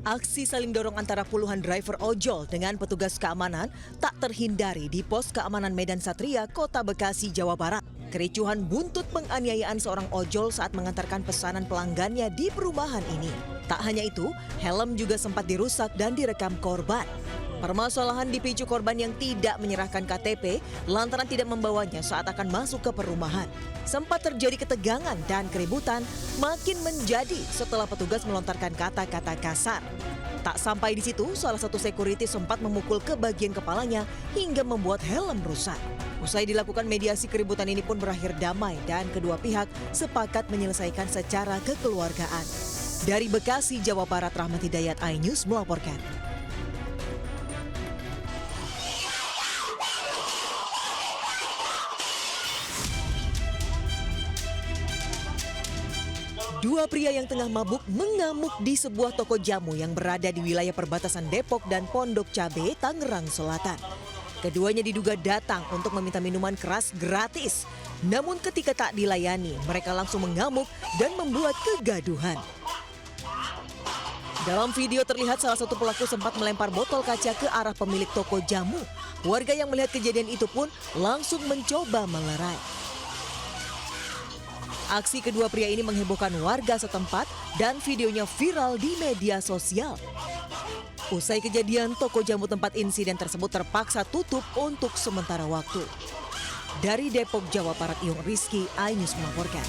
Aksi saling dorong antara puluhan driver ojol dengan petugas keamanan tak terhindari di pos keamanan Medan Satria, Kota Bekasi, Jawa Barat. Kericuhan buntut penganiayaan seorang ojol saat mengantarkan pesanan pelanggannya di perumahan ini. Tak hanya itu, helm juga sempat dirusak dan direkam korban. Permasalahan dipicu korban yang tidak menyerahkan KTP lantaran tidak membawanya saat akan masuk ke perumahan. Sempat terjadi ketegangan dan keributan makin menjadi setelah petugas melontarkan kata-kata kasar. Tak sampai di situ, salah satu security sempat memukul ke bagian kepalanya hingga membuat helm rusak. Usai dilakukan mediasi, keributan ini pun berakhir damai dan kedua pihak sepakat menyelesaikan secara kekeluargaan. Dari Bekasi, Jawa Barat, Rahmat Hidayat, iNews melaporkan. Dua pria yang tengah mabuk mengamuk di sebuah toko jamu yang berada di wilayah perbatasan Depok dan Pondok Cabe, Tangerang Selatan. Keduanya diduga datang untuk meminta minuman keras gratis. Namun ketika tak dilayani, mereka langsung mengamuk dan membuat kegaduhan. Dalam video terlihat salah satu pelaku sempat melempar botol kaca ke arah pemilik toko jamu. Warga yang melihat kejadian itu pun langsung mencoba melerai. Aksi kedua pria ini menghebohkan warga setempat dan videonya viral di media sosial. Usai kejadian, toko jamu tempat insiden tersebut terpaksa tutup untuk sementara waktu. Dari Depok, Jawa Barat, Yung Rizky, iNews melaporkan.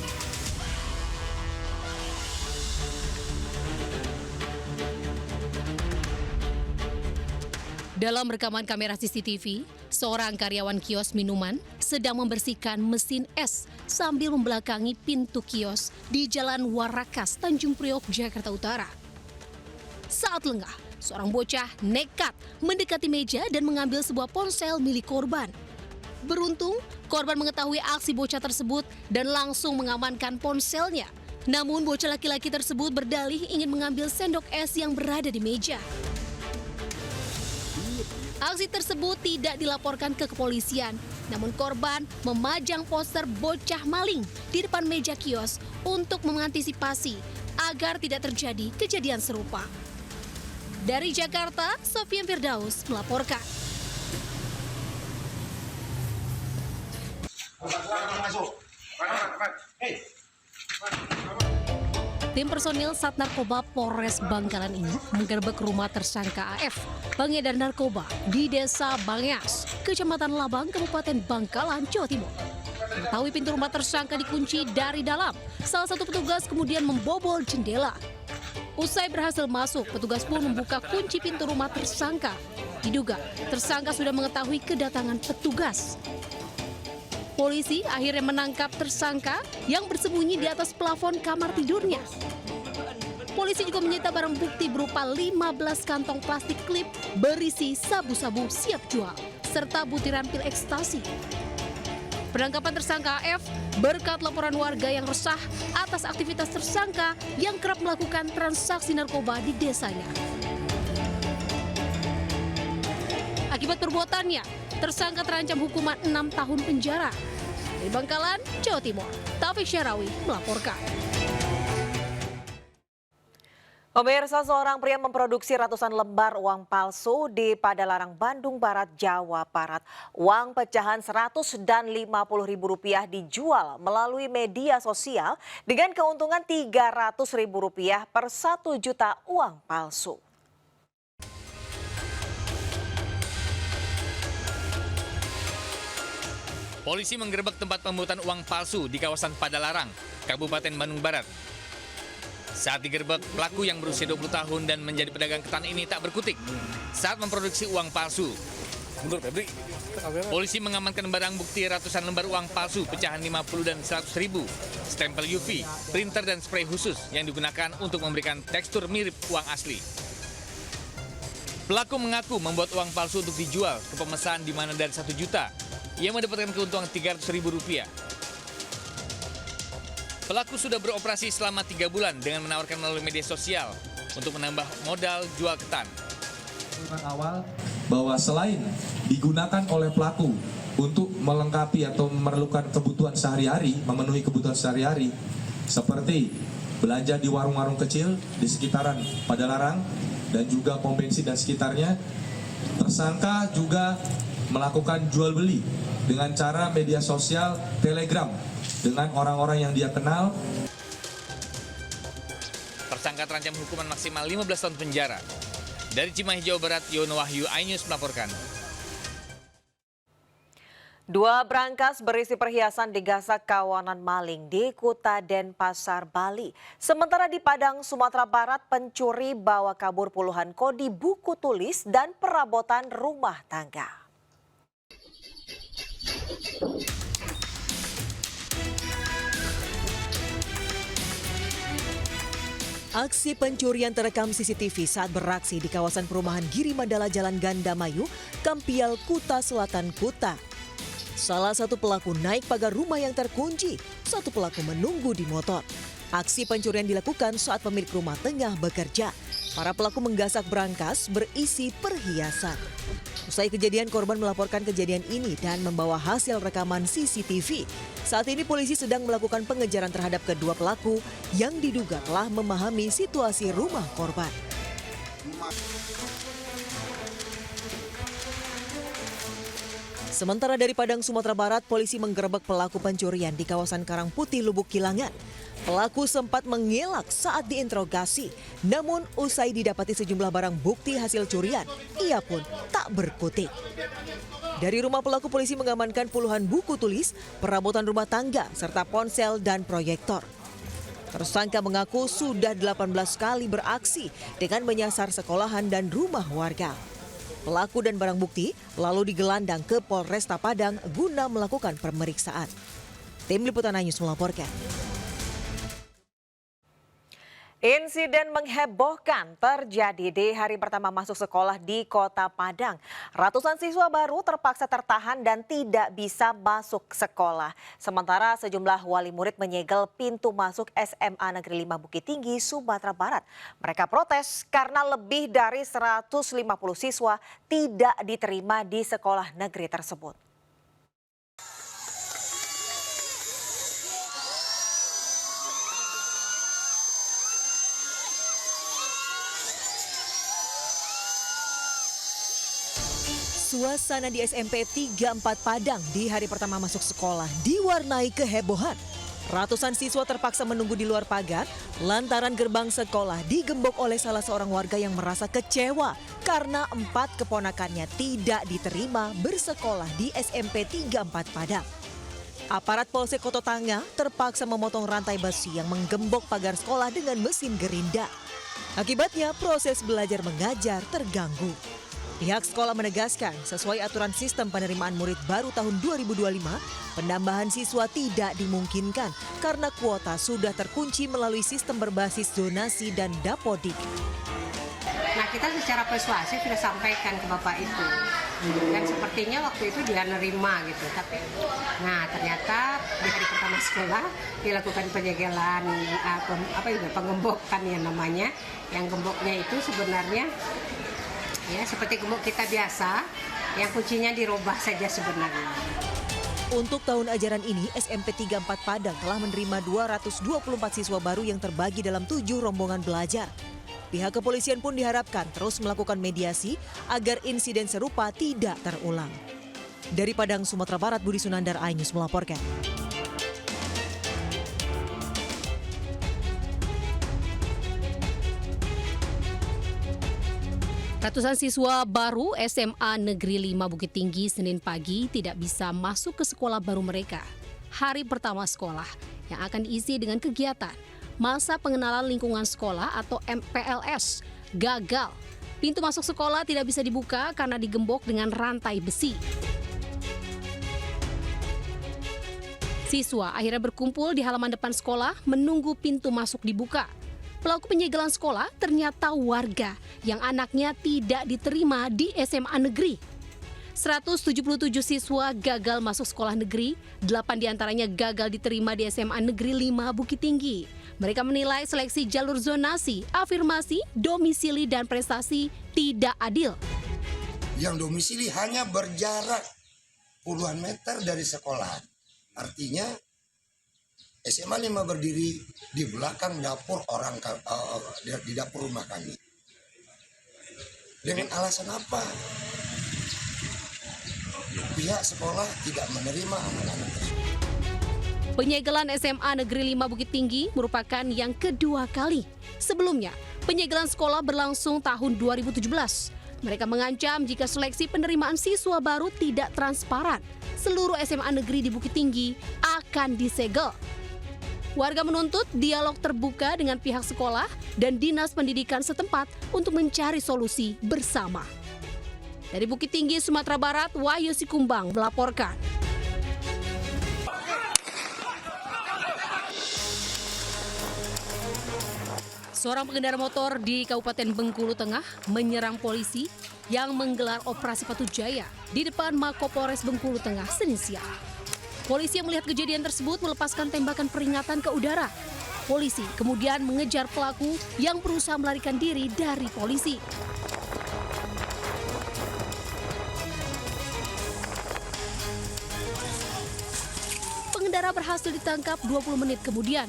Dalam rekaman kamera CCTV, seorang karyawan kios minuman sedang membersihkan mesin es sambil membelakangi pintu kios di Jalan Warakas, Tanjung Priok, Jakarta Utara. Saat lengah, seorang bocah nekat mendekati meja dan mengambil sebuah ponsel milik korban. Beruntung, korban mengetahui aksi bocah tersebut dan langsung mengamankan ponselnya. Namun bocah laki-laki tersebut berdalih ingin mengambil sendok es yang berada di meja. Aksi tersebut tidak dilaporkan ke kepolisian, namun korban memajang poster bocah maling di depan meja kios untuk mengantisipasi agar tidak terjadi kejadian serupa. Dari Jakarta, Sofian Firdaus melaporkan. Tim personil Sat Narkoba Polres Bangkalan ini menggerebek rumah tersangka AF, pengedar narkoba di Desa Bangyas, Kecamatan Labang, Kabupaten Bangkalan, Jawa Timur. Mengetahui pintu rumah tersangka dikunci dari dalam, salah satu petugas kemudian membobol jendela. Usai berhasil masuk, petugas pun membuka kunci pintu rumah tersangka. Diduga, tersangka sudah mengetahui kedatangan petugas. Polisi akhirnya menangkap tersangka yang bersembunyi di atas plafon kamar tidurnya. Polisi juga menyita barang bukti berupa 15 kantong plastik klip berisi sabu-sabu siap jual, serta butiran pil ekstasi. Penangkapan tersangka AF berkat laporan warga yang resah atas aktivitas tersangka yang kerap melakukan transaksi narkoba di desanya. Akibat perbuatannya, tersangka terancam hukuman 6 tahun penjara. Dari Bangkalan, Jawa Timur, Taufik Syarawi melaporkan. Pemirsa, seorang pria memproduksi ratusan lembar uang palsu di Padalarang, Bandung Barat, Jawa Barat. Uang pecahan Rp100 dan Rp50.000 dijual melalui media sosial dengan keuntungan Rp300.000 per 1 juta uang palsu. Polisi menggerebek tempat pembuatan uang palsu di kawasan Padalarang, Kabupaten Bandung Barat. Saat digerebek, pelaku yang berusia 20 tahun dan menjadi pedagang ketan ini tak berkutik saat memproduksi uang palsu. Polisi mengamankan barang bukti ratusan lembar uang palsu pecahan 50 dan 100 ribu, stempel UV, printer dan spray khusus yang digunakan untuk memberikan tekstur mirip uang asli. Pelaku mengaku membuat uang palsu untuk dijual ke pemesan di mana dari 1 juta. Ia mendapatkan keuntungan Rp300.000. Pelaku sudah beroperasi selama 3 bulan dengan menawarkan melalui media sosial untuk menambah modal jual ketan. Awal bahwa selain digunakan oleh pelaku untuk melengkapi atau memerlukan kebutuhan sehari-hari, memenuhi kebutuhan sehari-hari seperti belanja di warung-warung kecil di sekitaran Padalarang dan juga pom bensin dan sekitarnya. Tersangka juga melakukan jual beli dengan cara media sosial Telegram dengan orang-orang yang dia kenal. Tersangka terancam hukuman maksimal 15 tahun penjara. Dari Cimahi, Jawa Barat, Yono Wahyu, iNews melaporkan. Dua brankas berisi perhiasan digasak kawanan maling di Kuta Denpasar, Bali. Sementara di Padang, Sumatera Barat, pencuri bawa kabur puluhan kodi buku tulis dan perabotan rumah tangga. Aksi pencurian terekam CCTV saat beraksi di kawasan perumahan Giri Mandala Jalan Gandamayu, Kampial, Kuta Selatan, Kuta. Salah satu pelaku naik pagar rumah yang terkunci, satu pelaku menunggu di motor. Aksi pencurian dilakukan saat pemilik rumah tengah bekerja. Para pelaku menggasak brankas berisi perhiasan. Usai kejadian, korban melaporkan kejadian ini dan membawa hasil rekaman CCTV. Saat ini polisi sedang melakukan pengejaran terhadap kedua pelaku yang diduga telah memahami situasi rumah korban. Sementara dari Padang, Sumatera Barat, polisi menggerebek pelaku pencurian di kawasan Karangputih, Lubuk Kilangan. Pelaku sempat mengelak saat diinterogasi, namun usai didapati sejumlah barang bukti hasil curian, ia pun tak berkutik. Dari rumah pelaku, polisi mengamankan puluhan buku tulis, perabotan rumah tangga, serta ponsel dan proyektor. Tersangka mengaku sudah 18 kali beraksi dengan menyasar sekolahan dan rumah warga. Pelaku dan barang bukti lalu digelandang ke Polresta Padang guna melakukan pemeriksaan. Tim Liputan iNews melaporkan. Insiden menghebohkan terjadi di hari pertama masuk sekolah di Kota Padang. Ratusan siswa baru terpaksa tertahan dan tidak bisa masuk sekolah. Sementara sejumlah wali murid menyegel pintu masuk SMA Negeri 5 Bukit Tinggi, Sumatera Barat. Mereka protes karena lebih dari 150 siswa tidak diterima di sekolah negeri tersebut. Suasana di SMP 34 Padang di hari pertama masuk sekolah diwarnai kehebohan. Ratusan siswa terpaksa menunggu di luar pagar lantaran gerbang sekolah digembok oleh salah seorang warga yang merasa kecewa karena 4 keponakannya tidak diterima bersekolah di SMP 34 Padang. Aparat Polsek Koto Tanga terpaksa memotong rantai besi yang menggembok pagar sekolah dengan mesin gerinda. Akibatnya proses belajar mengajar terganggu. Pihak sekolah menegaskan sesuai aturan sistem penerimaan murid baru tahun 2025, penambahan siswa tidak dimungkinkan karena kuota sudah terkunci melalui sistem berbasis zonasi dan dapodik. Nah, kita secara persuasif sudah sampaikan ke Bapak itu. Dan sepertinya waktu itu dia nerima gitu. Tapi ternyata di hari pertama sekolah dilakukan penyegelan pengembokan ya namanya. Yang gemboknya itu sebenarnya ya seperti gembok kita biasa, yang kuncinya dirubah saja sebenarnya. Untuk tahun ajaran ini, SMP 34 Padang telah menerima 224 siswa baru yang terbagi dalam 7 rombongan belajar. Pihak kepolisian pun diharapkan terus melakukan mediasi agar insiden serupa tidak terulang. Dari Padang, Sumatera Barat, Budi Sunandar, iNews melaporkan. Ratusan siswa baru SMA Negeri 5 Bukit Tinggi Senin pagi tidak bisa masuk ke sekolah baru mereka. Hari pertama sekolah yang akan diisi dengan kegiatan masa pengenalan lingkungan sekolah atau MPLS gagal. Pintu masuk sekolah tidak bisa dibuka karena digembok dengan rantai besi. Siswa akhirnya berkumpul di halaman depan sekolah menunggu pintu masuk dibuka. Pelaku penyegelan sekolah ternyata warga yang anaknya tidak diterima di SMA negeri. 177 siswa gagal masuk sekolah negeri, 8 diantaranya gagal diterima di SMA Negeri 5 Bukit Tinggi. Mereka menilai seleksi jalur zonasi, afirmasi, domisili, dan prestasi tidak adil. Yang domisili hanya berjarak puluhan meter dari sekolah. Artinya SMA 5 berdiri di belakang dapur di dapur rumah kami. Dengan alasan apa? Pihak sekolah tidak menerima anak-anak tersebut. Penyegelan SMA Negeri 5 Bukit Tinggi merupakan yang kedua kali. Sebelumnya, penyegelan sekolah berlangsung tahun 2017. Mereka mengancam jika seleksi penerimaan siswa baru tidak transparan, seluruh SMA negeri di Bukit Tinggi akan disegel. Warga menuntut dialog terbuka dengan pihak sekolah dan dinas pendidikan setempat untuk mencari solusi bersama. Dari Bukit Tinggi, Sumatera Barat, Wahyu Sikumbang melaporkan. Seorang pengendara motor di Kabupaten Bengkulu Tengah menyerang polisi yang menggelar operasi Patu Jaya di depan Mako Polres Bengkulu Tengah Senin siang. Polisi yang melihat kejadian tersebut melepaskan tembakan peringatan ke udara. Polisi kemudian mengejar pelaku yang berusaha melarikan diri dari polisi. Pengendara berhasil ditangkap 20 menit kemudian.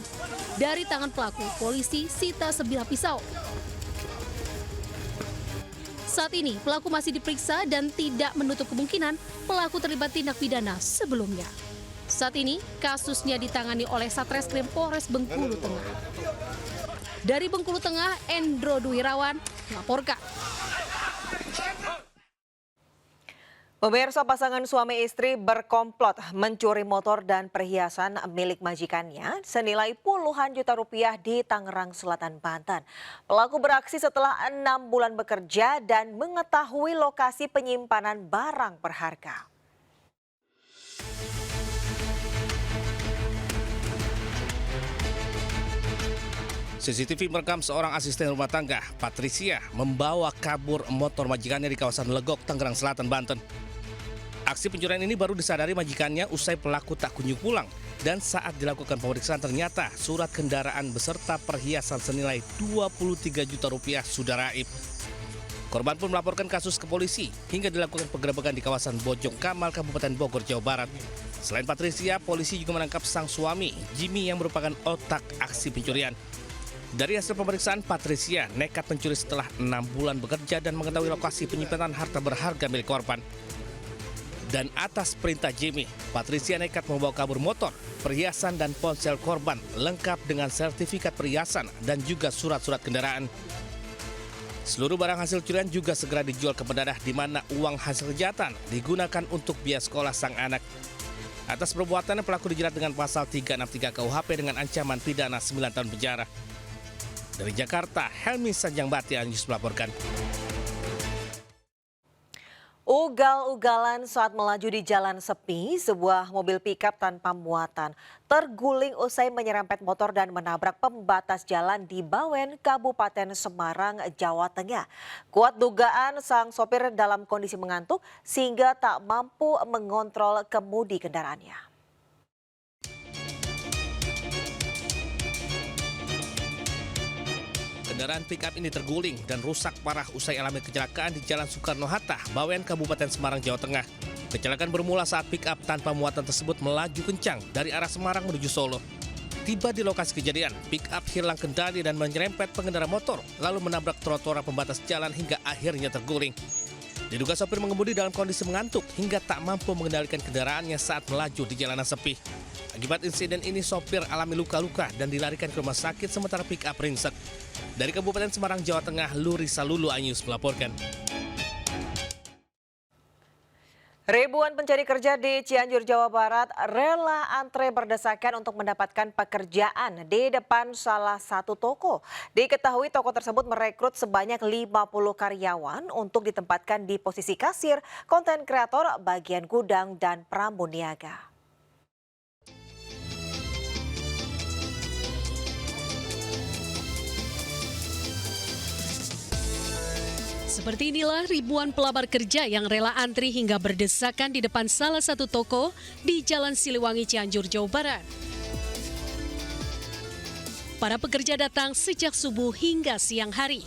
Dari tangan pelaku, polisi sita sebilah pisau. Saat ini, pelaku masih diperiksa dan tidak menutup kemungkinan pelaku terlibat tindak pidana sebelumnya. Saat ini, kasusnya ditangani oleh Satreskrim Polres Bengkulu Tengah. Dari Bengkulu Tengah, Endro Duwirawan melaporkan. Pemirsa, pasangan suami istri berkomplot mencuri motor dan perhiasan milik majikannya senilai puluhan juta rupiah di Tangerang Selatan, Banten. Pelaku beraksi setelah 6 bulan bekerja dan mengetahui lokasi penyimpanan barang berharga. CCTV merekam seorang asisten rumah tangga, Patricia, membawa kabur motor majikannya di kawasan Legok, Tangerang Selatan, Banten. Aksi pencurian ini baru disadari majikannya usai pelaku tak kunjung pulang. Dan saat dilakukan pemeriksaan ternyata surat kendaraan beserta perhiasan senilai 23 juta rupiah sudah raib. Korban pun melaporkan kasus ke polisi hingga dilakukan penggerebekan di kawasan Bojong Kamal, Kabupaten Bogor, Jawa Barat. Selain Patricia, polisi juga menangkap sang suami, Jimmy, yang merupakan otak aksi pencurian. Dari hasil pemeriksaan, Patricia nekat mencuri setelah 6 bulan bekerja dan mengetahui lokasi penyimpanan harta berharga milik korban. Dan atas perintah Jimmy, Patricia nekat membawa kabur motor, perhiasan dan ponsel korban lengkap dengan sertifikat perhiasan dan juga surat-surat kendaraan. Seluruh barang hasil curian juga segera dijual ke pedadah di mana uang hasil kejahatan digunakan untuk biaya sekolah sang anak. Atas perbuatannya pelaku dijerat dengan pasal 363 KUHP dengan ancaman pidana 9 tahun penjara. Dari Jakarta, Helmi Sanjangbati News melaporkan. Ugal-ugalan saat melaju di jalan sepi, sebuah mobil pickup tanpa muatan terguling usai menyerempet motor dan menabrak pembatas jalan di Bawen, Kabupaten Semarang, Jawa Tengah. Kuat dugaan sang sopir dalam kondisi mengantuk sehingga tak mampu mengontrol kemudi kendaraannya. Kendaraan pick-up ini terguling dan rusak parah usai alami kecelakaan di Jalan Soekarno-Hatta, Bawen, Kabupaten Semarang, Jawa Tengah. Kecelakaan bermula saat pick-up tanpa muatan tersebut melaju kencang dari arah Semarang menuju Solo. Tiba di lokasi kejadian, pick-up hilang kendali dan menyerempet pengendara motor, lalu menabrak trotoar pembatas jalan hingga akhirnya terguling. Diduga sopir mengemudi dalam kondisi mengantuk hingga tak mampu mengendalikan kendaraannya saat melaju di jalanan sepi. Akibat insiden ini, sopir alami luka-luka dan dilarikan ke rumah sakit sementara pick-up ringsek. Dari Kabupaten Semarang, Jawa Tengah, Lurisa Lulu Anyus melaporkan. Ribuan pencari kerja di Cianjur, Jawa Barat rela antre berdesakan untuk mendapatkan pekerjaan di depan salah satu toko. Diketahui toko tersebut merekrut sebanyak 50 karyawan untuk ditempatkan di posisi kasir, konten kreator, bagian gudang, dan pramuniaga. Seperti inilah ribuan pelamar kerja yang rela antri hingga berdesakan di depan salah satu toko di Jalan Siliwangi, Cianjur, Jawa Barat. Para pekerja datang sejak subuh hingga siang hari.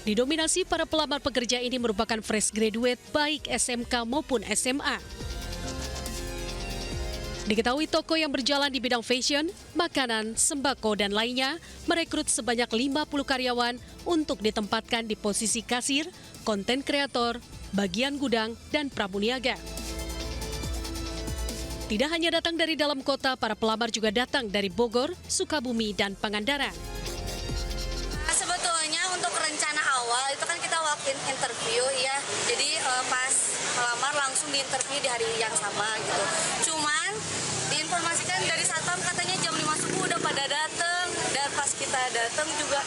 Didominasi para pelamar pekerja ini merupakan fresh graduate baik SMK maupun SMA. Diketahui toko yang berjalan di bidang fashion, makanan, sembako, dan lainnya merekrut sebanyak 50 karyawan untuk ditempatkan di posisi kasir, konten kreator, bagian gudang, dan pramuniaga. Tidak hanya datang dari dalam kota, para pelamar juga datang dari Bogor, Sukabumi, dan Pangandaran. Sebetulnya untuk rencana awal itu kan kita walk-in interview ya, jadi pas melamar langsung diinterview di hari yang sama gitu. Cuman diinformasikan dari satpam katanya jam 5 subuh udah pada datang, dan pas kita datang juga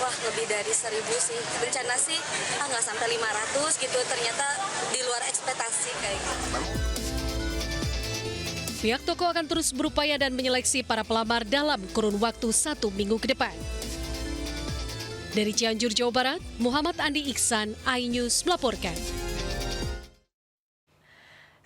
wah lebih dari 1.000 sih. Rencana sih nggak sampai 500 gitu, ternyata di luar ekspektasi kayak gitu. Pihak toko akan terus berupaya dan menyeleksi para pelamar dalam kurun waktu 1 minggu ke depan. Dari Cianjur, Jawa Barat, Muhammad Andi Iksan, iNews melaporkan.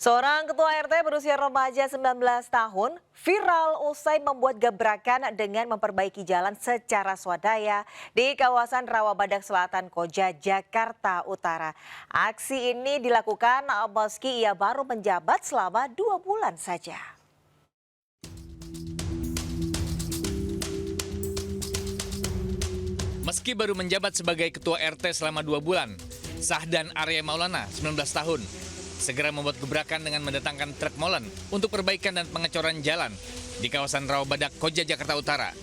Seorang ketua RT berusia remaja 19 tahun viral usai membuat gebrakan dengan memperbaiki jalan secara swadaya di kawasan Rawabadak Selatan, Koja, Jakarta Utara. Aksi ini dilakukan meski ia baru menjabat selama 2 bulan saja. Meski baru menjabat sebagai ketua RT selama 2 bulan, Sahdan Arya Maulana, 19 tahun, segera membuat gebrakan dengan mendatangkan truk molen untuk perbaikan dan pengecoran jalan di kawasan Rawabadak, Koja, Jakarta Utara.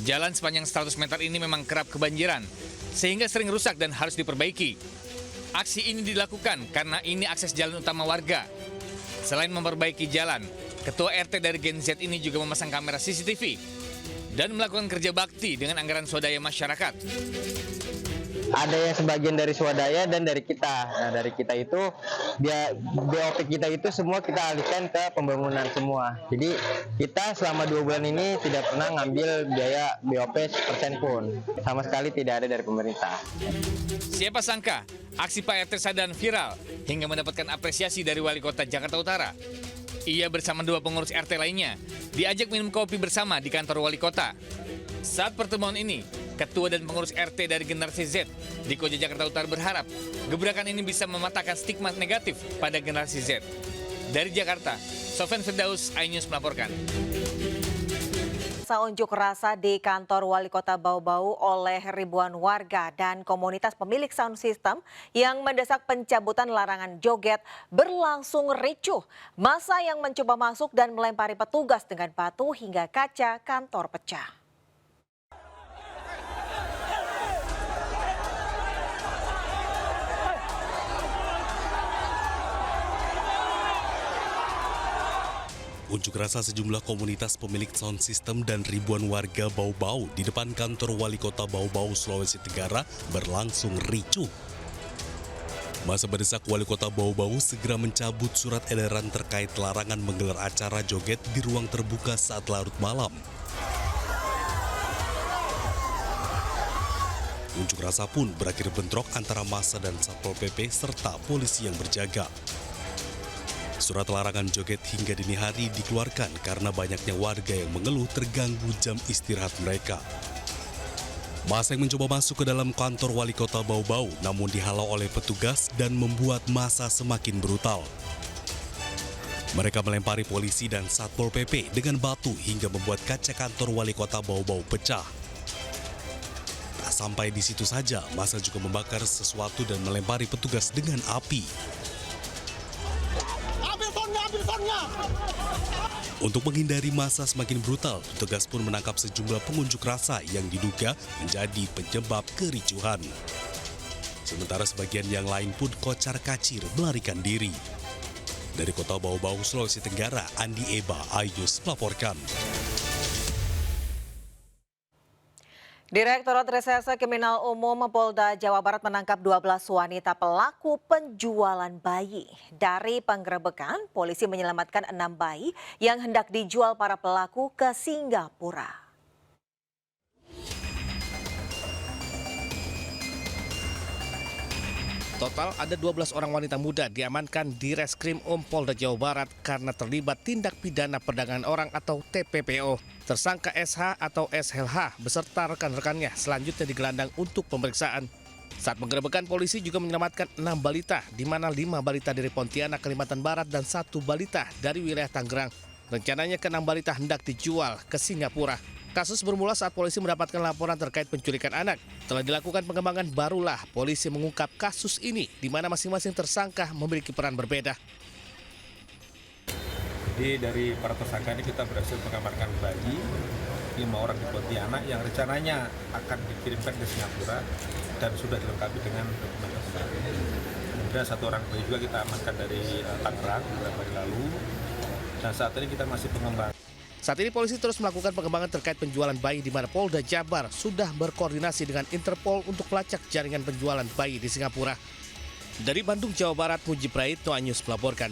Jalan sepanjang 100 meter ini memang kerap kebanjiran, sehingga sering rusak dan harus diperbaiki. Aksi ini dilakukan karena ini akses jalan utama warga. Selain memperbaiki jalan, ketua RT dari Gen Z ini juga memasang kamera CCTV dan melakukan kerja bakti dengan anggaran swadaya masyarakat. Ada yang sebagian dari swadaya dan dari kita. Nah, dari kita itu BOP kita itu semua kita alihkan ke pembangunan semua. Jadi kita selama 2 bulan ini tidak pernah ngambil biaya BOP 1% pun. Sama sekali tidak ada dari pemerintah. Siapa sangka aksi Pak RT Sahdan viral hingga mendapatkan apresiasi dari Wali Kota Jakarta Utara. Ia bersama 2 pengurus RT lainnya diajak minum kopi bersama di kantor Wali Kota. Saat pertemuan ini, ketua dan pengurus RT dari generasi Z di Koja, Jakarta Utara berharap gebrakan ini bisa mematahkan stigma negatif pada generasi Z. Dari Jakarta, Sofyan Firdaus, iNews melaporkan. Unjuk rasa di kantor Wali Kota Bau-Bau oleh ribuan warga dan komunitas pemilik sound system yang mendesak pencabutan larangan joget berlangsung ricuh. Massa yang mencoba masuk dan melempari petugas dengan batu hingga kaca kantor pecah. Unjuk rasa sejumlah komunitas pemilik sound system dan ribuan warga Bau-Bau di depan kantor Wali Kota Bau-Bau, Sulawesi Tenggara berlangsung ricuh. Massa mendesak Wali Kota Bau-Bau segera mencabut surat edaran terkait larangan menggelar acara joget di ruang terbuka saat larut malam. Unjuk rasa pun berakhir bentrok antara massa dan Satpol PP serta polisi yang berjaga. Surat larangan joget hingga dini hari dikeluarkan karena banyaknya warga yang mengeluh terganggu jam istirahat mereka. Massa yang mencoba masuk ke dalam kantor Wali Kota Bau-Bau namun dihalau oleh petugas dan membuat massa semakin brutal. Mereka melempari polisi dan Satpol PP dengan batu hingga membuat kaca kantor Wali Kota Bau-Bau pecah. Tak sampai di situ saja, massa juga membakar sesuatu dan melempari petugas dengan api. Untuk menghindari massa semakin brutal, petugas pun menangkap sejumlah pengunjuk rasa yang diduga menjadi penyebab kericuhan. Sementara sebagian yang lain pun kocar-kacir melarikan diri. Dari Kota Bau-Bau, Sulawesi Tenggara, Andi Eba, iNews melaporkan. Direktorat Reserse Kriminal Umum Polda Jawa Barat menangkap 12 wanita pelaku penjualan bayi. Dari penggerebekan, polisi menyelamatkan 6 bayi yang hendak dijual para pelaku ke Singapura. Total ada 12 orang wanita muda diamankan di Reskrim Polda Jawa Barat karena terlibat tindak pidana perdagangan orang atau TPPO. Tersangka SH atau SLH beserta rekan-rekannya selanjutnya digelandang untuk pemeriksaan. Saat penggerebekan, polisi juga menyelamatkan 6 balita, di mana 5 balita dari Pontianak, Kalimantan Barat dan 1 balita dari wilayah Tangerang. Rencananya ke-6 balita hendak dijual ke Singapura. Kasus bermula saat polisi mendapatkan laporan terkait penculikan anak. Setelah dilakukan pengembangan barulah polisi mengungkap kasus ini di mana masing-masing tersangka memiliki peran berbeda. Jadi dari para tersangka ini kita berhasil mengamankan bayi 5 orang di Pontianak yang rencananya akan dikirimkan ke Singapura dan sudah dilengkapi dengan dokumen lengkap. Kemudian 1 orang bayi juga kita amankan dari Tangerang beberapa hari lalu. Dan saat ini kita masih pengembangan. Saat ini polisi terus melakukan pengembangan terkait penjualan bayi di mana Polda Jabar sudah berkoordinasi dengan Interpol untuk melacak jaringan penjualan bayi di Singapura. Dari Bandung, Jawa Barat, Mujib Praitno News melaporkan.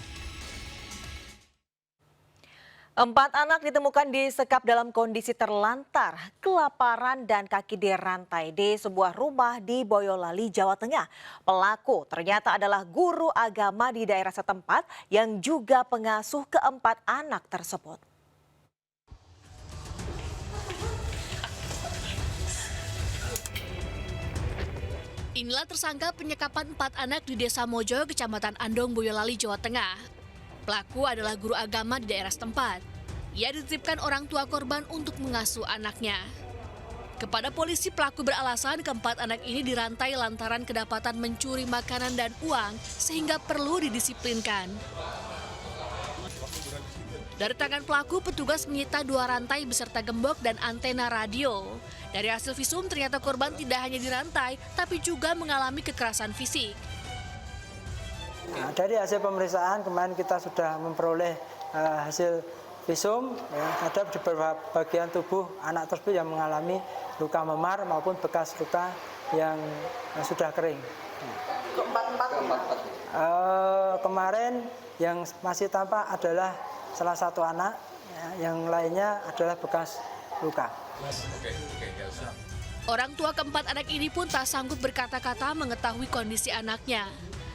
4 anak ditemukan disekap dalam kondisi terlantar, kelaparan dan kaki dirantai di sebuah rumah di Boyolali, Jawa Tengah. Pelaku ternyata adalah guru agama di daerah setempat yang juga pengasuh keempat anak tersebut. Inilah tersangka penyekapan 4 anak di Desa Mojo, Kecamatan Andong, Boyolali, Jawa Tengah. Pelaku adalah guru agama di daerah setempat. Ia dititipkan orang tua korban untuk mengasuh anaknya. Kepada polisi, pelaku beralasan keempat anak ini dirantai lantaran kedapatan mencuri makanan dan uang sehingga perlu didisiplinkan. Dari tangan pelaku, petugas menyita 2 rantai beserta gembok dan antena radio. Dari hasil visum, ternyata korban tidak hanya dirantai, tapi juga mengalami kekerasan fisik. Nah, dari hasil pemeriksaan kemarin kita sudah memperoleh hasil visum ya, ada di beberapa bagian tubuh anak tersebut yang mengalami luka memar maupun bekas luka yang sudah kering. Kemarin yang masih tampak adalah salah satu anak, ya, yang lainnya adalah bekas luka. Orang tua keempat anak ini pun tak sanggup berkata-kata mengetahui kondisi anaknya.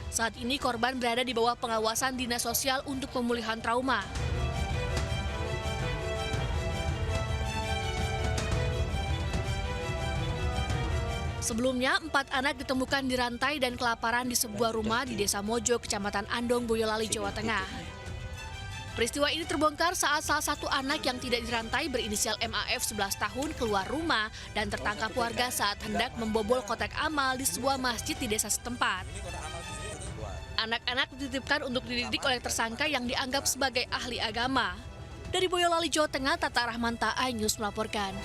Saat ini korban berada di bawah pengawasan Dinas Sosial untuk pemulihan trauma. Sebelumnya, 4 anak ditemukan dirantai dan kelaparan di sebuah rumah di Desa Mojo, Kecamatan Andong, Boyolali, Jawa Tengah. Peristiwa ini terbongkar saat salah satu anak yang tidak dirantai berinisial MAF 11 tahun keluar rumah dan tertangkap warga saat hendak membobol kotak amal di sebuah masjid di desa setempat. Anak-anak dititipkan untuk dididik oleh tersangka yang dianggap sebagai ahli agama. Dari Boyolali, Jawa Tengah, Tata Rahmanta, iNews melaporkan.